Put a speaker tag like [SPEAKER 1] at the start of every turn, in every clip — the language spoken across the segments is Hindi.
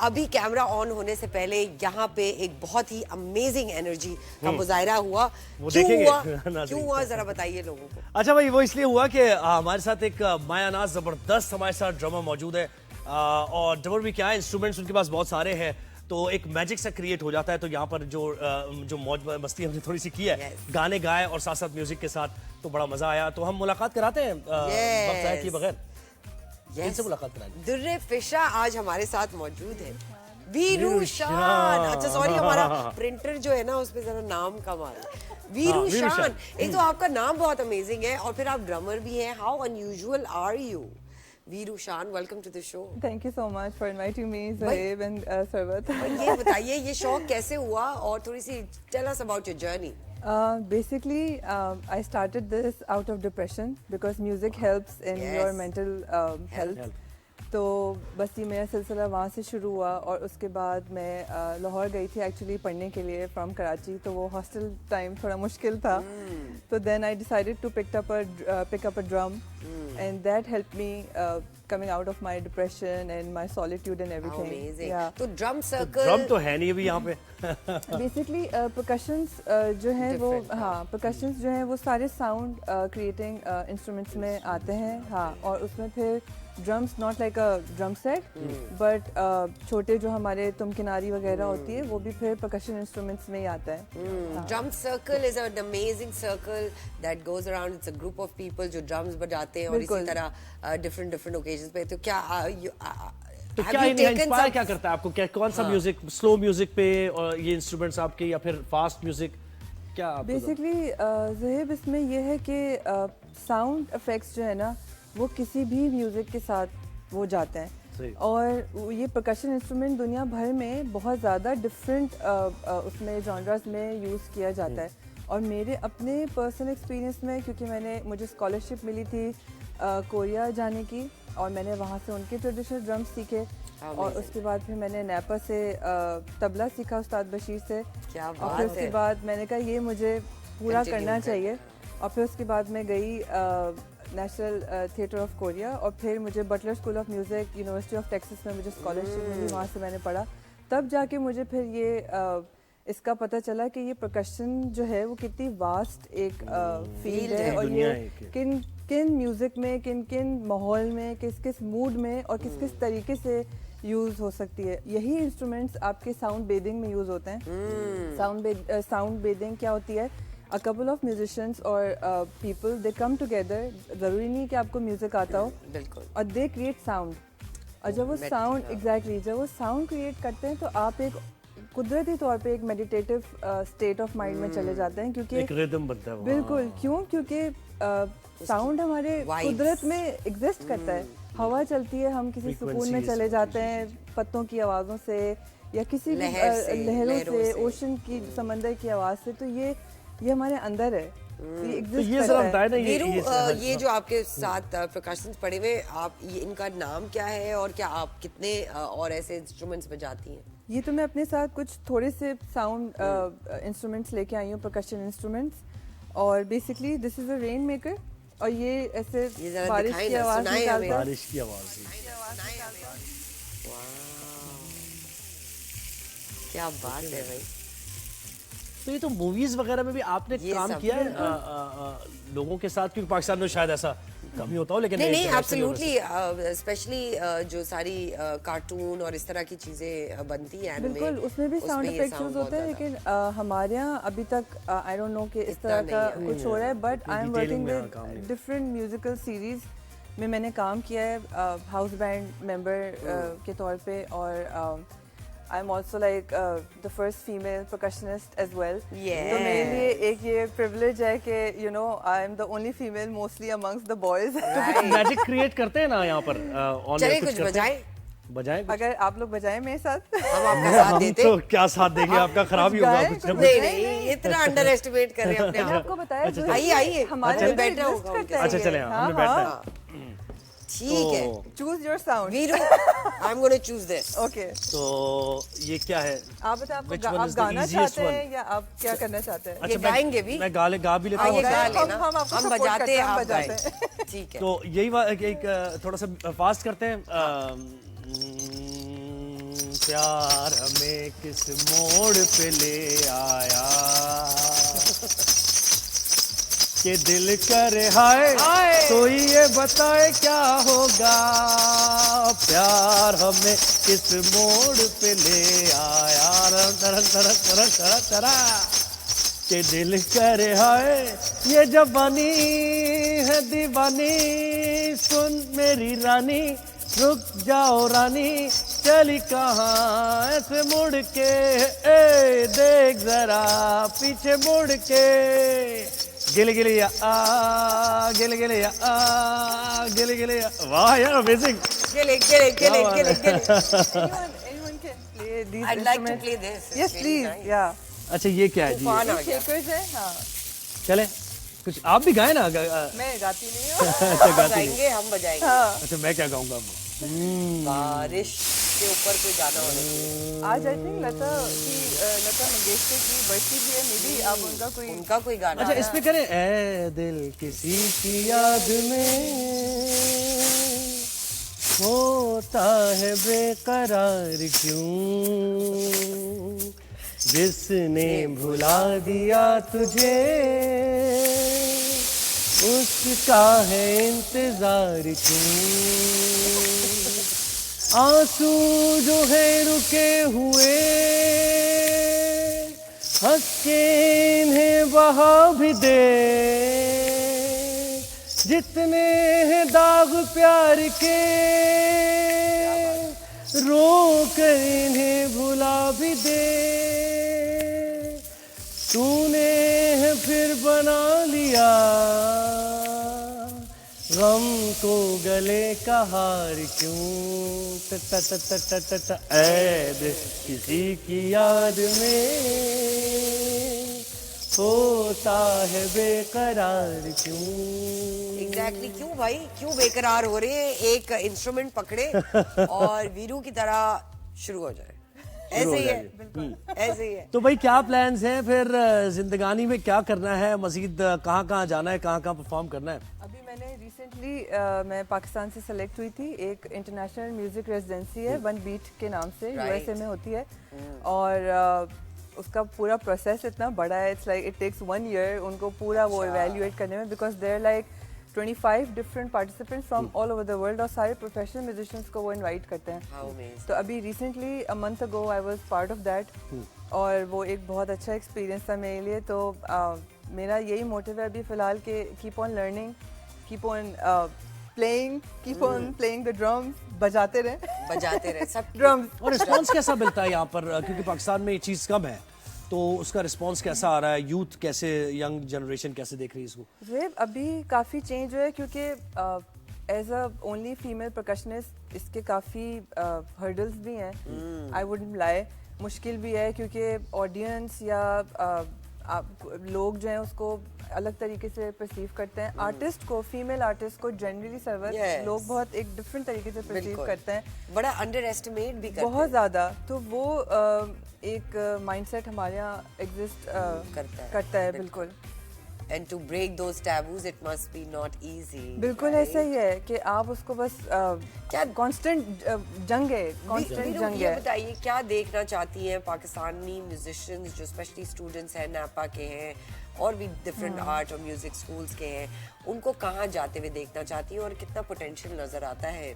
[SPEAKER 1] अभी कैमरा ऑन होने से पहले यहाँ पे एक बहुत ही अमेजिंग एनर्जी का मुजाहिरा हुआ। क्यों हुआ जरा बताइए लोगों को।
[SPEAKER 2] अच्छा भाई, वो इसलिए हुआ कि हमारे साथ एक मायानाज जबरदस्त हमारे साथ ड्रमर मौजूद है, और ड्रमर भी क्या है, इंस्ट्रूमेंट्स उनके पास बहुत सारे हैं, तो एक मैजिक सा क्रिएट हो जाता है। तो यहाँ पर जो मौज मस्ती हमने थोड़ी सी की है, गाने गाए और साथ साथ म्यूजिक के साथ, तो बड़ा मजा आया। तो हम मुलाकात कराते हैं वक्त ज़ाया किए बगैर। इनसे मुलाकात कराएंगे।
[SPEAKER 1] दुर्रे फिशा आज हमारे साथ मौजूद है। वीरू शान, अच्छा सॉरी, हमारा प्रिंटर जो है ना उसमें जरा नाम कम आ रहा है। वीरू शान, एक तो आपका नाम बहुत अमेजिंग है और फिर आप ड्रमर भी हैं। How unusual are you? Veeru Shaan, welcome to the show.
[SPEAKER 3] Thank you so much for inviting me, Zaheb and Sarwat.
[SPEAKER 1] ये बताइए, ये शौक कैसे हुआ और थोड़ी सी tell us about your journey.
[SPEAKER 3] Basically, I started this out of depression because music helps in your mental health. तो बस ये मेरा सिलसिला वहाँ से शुरू हुआ और उसके बाद मैं लाहौर गई थी एक्चुअली पढ़ने के लिए फ्रॉम कराची। तो वो हॉस्टल टाइम थोड़ा मुश्किल था, तो then I decided to pick up a drum and that helped me coming out of my depression and my solitude and everything.
[SPEAKER 1] Amazing.
[SPEAKER 3] Yeah.
[SPEAKER 1] तो ड्रम सर्कल,
[SPEAKER 2] ड्रम तो है नहीं अभी यहाँ पे।
[SPEAKER 3] बेसिकली percussions जो है वो, हाँ, percussions जो है वो सारे साउंड क्रिएटिंग इंस्ट्रूमेंट्स में आते हैं। हाँ, और उसमें फिर drums not like a drum set, but छोटे जो हमारे तुम किनारी वगैरह होती है वो भी फिर percussion इंस्ट्रूमेंट्स में ही आता है।
[SPEAKER 1] Drum circle is an amazing circle that goes around. It's a group of people जो ड्रम्स बजाते हैं और इसी तरह डिफरेंट ओकेजन्स पे। तो क्या
[SPEAKER 2] तो क्या इंस्पायर क्या करता है आपको? क्या कौन सा म्यूजिक, स्लो म्यूजिक पे और ये इंस्ट्रूमेंट्स आपके, या फिर फास्ट म्यूजिक, क्या?
[SPEAKER 3] बेसिकली ज़हेब इसमें ये है कि साउंड इफेक्ट्स जो है ना वो किसी भी म्यूजिक के साथ वो जाते हैं, और ये परकशन इंस्ट्रूमेंट दुनिया भर में बहुत ज़्यादा डिफरेंट उसमें जॉनरास में यूज़ किया जाता है। और मेरे अपने पर्सनल एक्सपीरियंस में, क्योंकि मुझे स्कॉलरशिप मिली थी कोरिया जाने की, और मैंने वहाँ से उनके ट्रेडिशनल ड्रम्स सीखे, और उसके बाद फिर मैंने नेपा से तबला सीखा उस्ताद बशीर से।
[SPEAKER 1] क्या बात
[SPEAKER 3] और फिर उसके बाद मैंने कहा ये मुझे पूरा करना चाहिए, और फिर उसके बाद मैं गई नेशनल थिएटर ऑफ कोरिया, और फिर मुझे Butler School of Music University of Texas में मुझे स्कॉलरशिप मिली, वहाँ से मैंने पढ़ा। तब जाके मुझे फिर ये इसका पता चला कि ये परकशन जो है वो कितनी वास्ट एक फील्ड है, और ये किन किन म्यूज़िक में, किन किन माहौल में, किस किस मूड में और किस किस तरीके से यूज़ हो सकती है। यही इंस्ट्रूमेंट्स आपके साउंड बेदिंग में यूज़ होते हैं। साउंड बेदिंग क्या होती है? A couple of musicians or people, they come together, ज़रूरी नहीं कि आपको म्यूज़िक आता हो, और they create sound। और जब वो साउंड जब वो साउंड क्रिएट करते हैं तो आप एक कुदरती तौर पे एक मेडिटेटिव स्टेट ऑफ माइंड में चले जाते हैं, क्योंकि
[SPEAKER 2] एक रिदम बनता है।
[SPEAKER 3] बिल्कुल, क्योंकि साउंड हमारे कुदरत में एग्जिस्ट करता है। हवा चलती है, हम किसी सुकून में चले जाते हैं पत्तों की आवाज़ों से या किसी भी लहरों से, ओशन की, समंदर की आवाज़ से। तो ये हमारे अंदर है, ये एग्जिस्ट करता है।
[SPEAKER 1] ये जो आपके साथ प्रकाशन पड़े हुए, आप इनका नाम क्या है और क्या आप कितने और ऐसे इंस्ट्रूमेंट्स बजाती हैं?
[SPEAKER 3] ये तो मैं अपने साथ कुछ थोड़े से साउंड इंस्ट्रूमेंट्स लेके आई हूँ, परकशन इंस्ट्रूमेंट्स। और basically this is a rain maker, और ये ऐसे बारिश की आवाज़ निकालता है।
[SPEAKER 2] बारिश की आवाज़।
[SPEAKER 1] क्या बात है भाई।
[SPEAKER 2] तो ये तो मूवीज वगैरह में भी आपने काम किया है लोगों के साथ, क्योंकि पाकिस्तान में शायद ऐसा कम ही होता हो, लेकिन
[SPEAKER 1] नहीं, एब्सोल्युटली, स्पेशली जो सारी कार्टून और इस तरह की चीजें बनती हैं,
[SPEAKER 3] बिल्कुल उसमें भी साउंड इफेक्ट्स यूज होते हैं, लेकिन हमारे यहाँ अभी तक आई डोंट नो कि इस तरह का कुछ हो रहा है। But I am working with different musical series में मैंने काम किया है हाउस बैंड मेंबर के तौर पे, और I'm also like the first female percussionist as well.
[SPEAKER 1] Yeah.
[SPEAKER 3] तो मेरे लिए एक ये privilege है कि you know I'm the only female mostly amongst the boys.
[SPEAKER 2] तो मैजिक क्रिएट करते हैं ना यहाँ पर।
[SPEAKER 1] चलिए कुछ
[SPEAKER 2] बजाएं।
[SPEAKER 3] अगर आप लोग बजाएं मेरे साथ,
[SPEAKER 1] हम आपका साथ देते।
[SPEAKER 2] तो क्या साथ देंगे, आपका खराब ही होगा कुछ।
[SPEAKER 1] नहीं, इतना अंडर एस्टिमेट कर रहे हैं अपने आप
[SPEAKER 3] आपको बताया।
[SPEAKER 1] आइए
[SPEAKER 3] हमारे
[SPEAKER 1] बैठा होगा।
[SPEAKER 2] अच्छा चले, हमने बैठना।
[SPEAKER 1] ठीक है,
[SPEAKER 3] choose your sound.
[SPEAKER 1] Veeru, I am gonna choose this.
[SPEAKER 3] Okay,
[SPEAKER 2] तो ये क्या है?
[SPEAKER 3] आप बताएं, आप गाना चाहते हैं या आप क्या करना चाहते हैं?
[SPEAKER 1] अच्छा, ये गाएंगे भी,
[SPEAKER 2] मैं गा भी लेता हूँ।
[SPEAKER 1] हम बजाते हैं, आप गाएं। ठीक है,
[SPEAKER 2] तो यही एक थोड़ा सा फास्ट करते हैं। प्यार हमें किस मोड़ पे ले आया कि दिल करे हाय कोई ये बताए क्या होगा, प्यार हमें किस मोड़ पे ले आया, तरह तरह तरह तरह तरह कि दिल करे हाय ये जवानी है दीवानी, सुन मेरी रानी रुक जाओ रानी, चली कहाँ ऐसे मुड़ के, ए देख जरा पीछे मुड़ के, गिले गिले या आ गिले गिले या आ गिले गिले या, वाह यार अमेजिंग।
[SPEAKER 1] गिले गिले गिले गिले गिले।
[SPEAKER 3] Anyone can play these
[SPEAKER 1] I'd like to
[SPEAKER 3] instruments.
[SPEAKER 1] play this.
[SPEAKER 3] Yes,
[SPEAKER 1] It's
[SPEAKER 3] please.
[SPEAKER 1] really nice.
[SPEAKER 3] Yeah.
[SPEAKER 2] अच्छा ये क्या है जी?
[SPEAKER 1] तूफान आ
[SPEAKER 3] ये
[SPEAKER 1] गया।
[SPEAKER 3] shakers हैं, हाँ।
[SPEAKER 2] चले कुछ आप भी गाए ना
[SPEAKER 3] मैं गाती नहीं हूँ।
[SPEAKER 2] अच्छा
[SPEAKER 1] आप
[SPEAKER 2] गाती नहीं।
[SPEAKER 1] गाएंगे हम बजाएंगे।
[SPEAKER 3] हाँ।
[SPEAKER 2] अच्छा मैं क्या गाऊंगा अब?
[SPEAKER 1] बारिश के ऊपर कोई गाना होना चाहिए।
[SPEAKER 3] आज आई थिंक लता मंगेशकर की बर्थडे भी है, मे बी आप
[SPEAKER 1] उनका कोई गाना।
[SPEAKER 2] अच्छा इसमें करें ए दिल किसी की याद में होता है बेकरार क्यों, जिसने भुला दिया तुझे उसका है इंतजार क्यों, आंसू जो है रुके हुए हंस के इन्हें बहा भी दे, जितने हैं दाग प्यार के रोक इन्हें भुला भी दे, तूने है फिर बना लिया गम को गले का हार क्यों, ऐद किसी की याद में होता है बेकरार क्यों।
[SPEAKER 1] एग्जैक्टली क्यों भाई, क्यों बेकरार हो रहे हैं? एक इंस्ट्रूमेंट पकड़े और वीरू की तरह शुरू हो जाए। ऐसे ही है, ऐसे ही है।
[SPEAKER 2] तो भाई क्या प्लान्स हैं फिर जिंदगानी में, क्या करना है मजीद, कहाँ कहाँ जाना है, कहाँ कहाँ परफॉर्म करना है?
[SPEAKER 3] अभी मैंने रिसेंटली मैं पाकिस्तान से सेलेक्ट हुई थी, एक इंटरनेशनल म्यूजिक रेजिडेंसी है वन बीट के नाम से, यूएसए में होती है, और उसका पूरा प्रोसेस इतना बड़ा है, it's like it takes 1 year उनको पूरा वो इवेल्युएट करने में, because there like 25 different participants from all over the world, और सारे प्रोफेशनल म्यूजिशियंस को वो इनवाइट करते हैं।
[SPEAKER 1] How amazing.
[SPEAKER 3] तो अभी recently a month ago I was part of that, और वो एक बहुत अच्छा एक्सपीरियंस था मेरे लिए। तो मेरा यही मोटिव है अभी फ़िलहाल कि keep on learning, keep on playing, keep on playing the drums, बजाते रहे
[SPEAKER 1] सब
[SPEAKER 3] ड्रम्स।
[SPEAKER 2] और रिस्पांस कैसा मिलता है यहाँ पर, क्योंकि पाकिस्तान में ये चीज़ कम है, तो उसका रिस्पांस कैसा आ रहा है, यूथ कैसे, यंग जनरेशन कैसे देख रही है इसको?
[SPEAKER 3] वेब अभी काफ़ी चेंज हुआ है, क्योंकि as a only female percussionist इसके काफ़ी हर्डल्स भी हैं, आई वुडंट लाई, मुश्किल भी है, क्योंकि ऑडियंस या लोग जो हैं उसको अलग तरीके से परसीव करते हैं, आर्टिस्ट को, फीमेल आर्टिस्ट को जनरली सर्वर लोग बहुत एक डिफरेंट तरीके से परसीव करते हैं,
[SPEAKER 1] बड़ा अंडर एस्टिमेट भी करते हैं
[SPEAKER 3] बहुत ज़्यादा। तो वो एक माइंडसेट हमारे यहाँ एग्जिस्ट करता है बिल्कुल।
[SPEAKER 1] And to break those taboos, it must be not easy.
[SPEAKER 3] बिल्कुल
[SPEAKER 1] right?
[SPEAKER 3] ऐसा ही है कि आप उसको बस क्या कांस्टेंट जंग है, कांस्टेंट
[SPEAKER 1] वीरू,
[SPEAKER 3] जंग
[SPEAKER 1] ये
[SPEAKER 3] है।
[SPEAKER 1] बताइए क्या देखना चाहती हैं पाकिस्तानी म्यूजिशियंस जो स्पेशली स्टूडेंट्स हैं, नापा के हैं और भी डिफरेंट आर्ट और म्यूजिक स्कूल्स के हैं, उनको कहाँ जाते हुए देखना चाहती हैं और कितना पोटेंशियल नजर आता है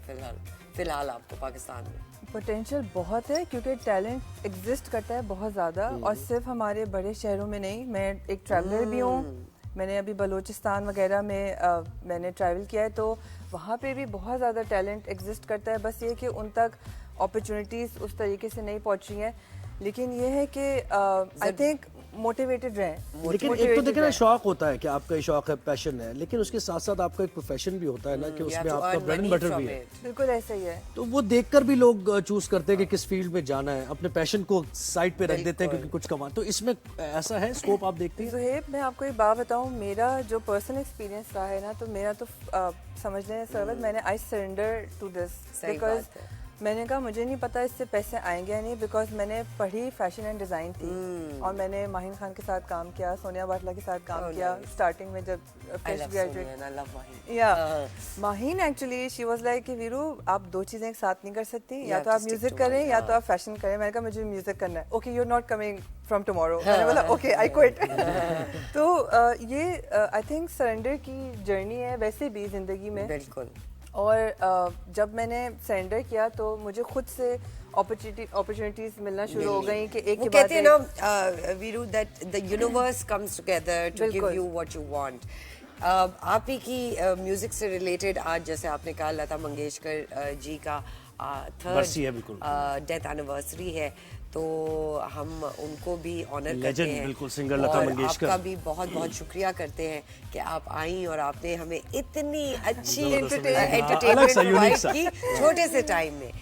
[SPEAKER 1] फिलहाल आपको पाकिस्तान में?
[SPEAKER 3] पोटेंशियल बहुत है, क्योंकि टैलेंट एग्जिस्ट करता है बहुत ज़्यादा, और सिर्फ हमारे बड़े शहरों में नहीं। मैं एक ट्रैवलर भी हूँ, मैंने अभी बलूचिस्तान वगैरह में मैंने ट्रैवल किया है, तो वहाँ पे भी बहुत ज़्यादा टैलेंट एग्जिस्ट करता है, बस ये कि उन तक अपॉर्चुनिटीज़ उस तरीके से नहीं पहुँची हैं। लेकिन ये है कि आई थिंक मोटिवेटेड रहें।
[SPEAKER 2] लेकिन एक तो देखिए ना, शौक होता है कि आपका ये शौक है, पैशन है, लेकिन उसके साथ साथ आपका एक प्रोफेशन भी होता है ना, कि उसमें आपका ब्रेड एंड बटर भी है।
[SPEAKER 3] बिल्कुल ऐसा ही है।
[SPEAKER 2] तो वो देखकर भी लोग चूज करते हैं कि किस फील्ड में जाना है, अपने पैशन को साइड पे रख देते हैं क्योंकि कुछ कमा। तो इसमें ऐसा है स्कोप, आप देखते हैं?
[SPEAKER 3] ज़ुहैब, मैं आपको एक बात बताऊं, मेरा जो पर्सनल एक्सपीरियंस रहा है ना, तो मेरा तो समझ लें सरवत, मैंने I surrender to this, because मैंने कहा मुझे नहीं पता इससे पैसे आएंगे या नहीं, बिकॉज मैंने पढ़ी फैशन एंड डिज़ाइन थी और मैंने माहिन खान के साथ काम किया, सोनिया बाटला के साथ काम किया स्टार्टिंग में जब
[SPEAKER 1] I
[SPEAKER 3] fresh
[SPEAKER 1] love
[SPEAKER 3] graduate.
[SPEAKER 1] Sonia and I love Mahin.
[SPEAKER 3] या Mahin actually she was like कि वीरू आप दो चीज़ें एक साथ नहीं कर सकती, या तो
[SPEAKER 1] have
[SPEAKER 3] आप
[SPEAKER 1] to stick
[SPEAKER 3] म्यूजिक
[SPEAKER 1] to
[SPEAKER 3] करें
[SPEAKER 1] one,
[SPEAKER 3] या तो आप फैशन करें। मैंने कहा मुझे म्यूजिक करना है। Okay, you are not coming from tomorrow. मैंने बोला ओके आई क्विट। तो ये आई थिंक सरेंडर की जर्नी है वैसे भी जिंदगी में।
[SPEAKER 1] बिल्कुल।
[SPEAKER 3] और जब मैंने सरेंडर किया तो मुझे खुद से अपॉर्चुनिटीज मिलना शुरू हो गई कि एक
[SPEAKER 1] वो
[SPEAKER 3] के बाद
[SPEAKER 1] कहते हैं ना Veeru that the universe comes together to give
[SPEAKER 3] बिल्कुल।
[SPEAKER 1] You what you want. आप ही की म्यूजिक से रिलेटेड आज जैसे आपने कहा लता मंगेशकर जी का
[SPEAKER 2] बरसी है, बिल्कुल।
[SPEAKER 1] डेथ एनिवर्सरी है, तो हम उनको भी ऑनर करते
[SPEAKER 2] Legend,
[SPEAKER 1] हैं।
[SPEAKER 2] बिल्कुल, सिंगर लता
[SPEAKER 1] और
[SPEAKER 2] मंगेशकर।
[SPEAKER 1] आपका भी बहुत बहुत शुक्रिया करते हैं कि आप आई और आपने हमें इतनी अच्छी
[SPEAKER 2] जबरदस्त, amazing। हाँ, अलग सा,
[SPEAKER 1] एंटरटेनमेंट
[SPEAKER 2] unique सा।
[SPEAKER 1] की छोटे से टाइम में।